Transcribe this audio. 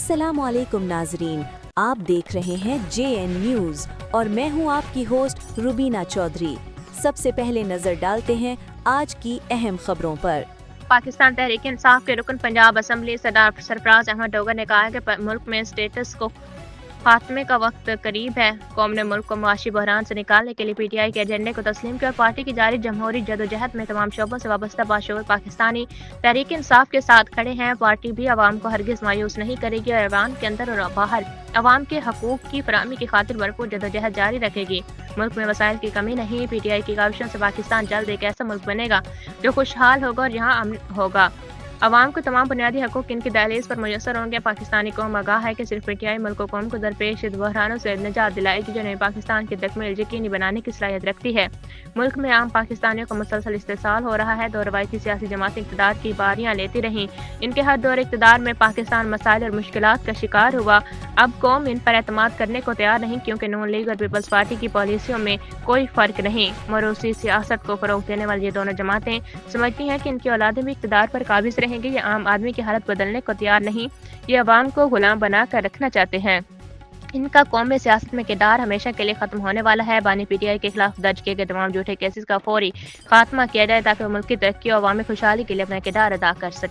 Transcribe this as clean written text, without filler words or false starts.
अस्सलाम वालेकुम नाजरीन, आप देख रहे हैं JN न्यूज़ और मैं हूं आपकी होस्ट रुबीना चौधरी। सबसे पहले नजर डालते हैं आज की अहम खबरों पर। पाकिस्तान तहरीक इंसाफ के रुकन पंजाब असम्बली सरफराज अहमद डोगर ने कहा है कि मुल्क में स्टेटस को खात्मे का वक्त करीब है। कौम ने मुल्क को मुआशी बहरान से निकालने के लिए PTI के एजेंडे को तस्लीम किया और पार्टी की जारी जमहूरी जदोजहद में तमाम शोबों से वाबस्ता बाशऊर पाकिस्तानी तहरीक इंसाफ के साथ खड़े हैं। पार्टी भी अवाम को हरगिज़ मायूस नहीं करेगी और अवाम के अंदर और बाहर अवाम के हकूक़ की फराहमी की खातिर भरपूर जदोजहद जारी रखेगी। मुल्क में वसाइल की कमी नहीं। PTI की काविशों से पाकिस्तान जल्द एक ऐसा मुल्क बनेगा जो खुशहाल होगा और यहाँ अमन होगा। अवाम को तमाम बुनियादी हकूक़ इनकी दहलीज पर मुयसर होंगे। पाकिस्तानी कौम आगाह है कि सिर्फ PTI मुल्क को कौम को दरपेश बहरानों से निजात दिलाएगी जो नए पाकिस्तान के तकमील यकीनी बनाने की सलाहियत रखती है। मुल्क में आम पाकिस्तानियों का मुसलसल इस्तेसाल हो रहा है। दो रवायती सियासी जमातें इक़्तिदार की बारियां लेती रहीं। इनके हर दौर इक़्तिदार में पाकिस्तान मसाइल और मुश्किलात का शिकार हुआ। अब कौम इन पर एतमाद करने को तैयार नहीं, क्योंकि नून लीग और पीपल्स पार्टी की पॉलिसियों में कोई फ़र्क नहीं। मरूसी सियासत को फ़रोग़ देने वाली ये दोनों जमातें समझती हैं कि इनकी औलादें भी इक़्तिदार पर काबिज़ रहेंगी। ये आम आदमी की हालत बदलने को तैयार नहीं, ये अवाम को गुलाम बना कर रखना चाहते हैं। इनका कौमी सियासत में किरदार हमेशा के लिए खत्म होने वाला है। बानी PTI के खिलाफ दर्ज किए गए तमाम झूठे केसेस का फौरी खात्मा किया जाए ताकि वो मुल्क की तरक्की और अवामी खुशहाली के लिए अपना किरदार अदा कर सके।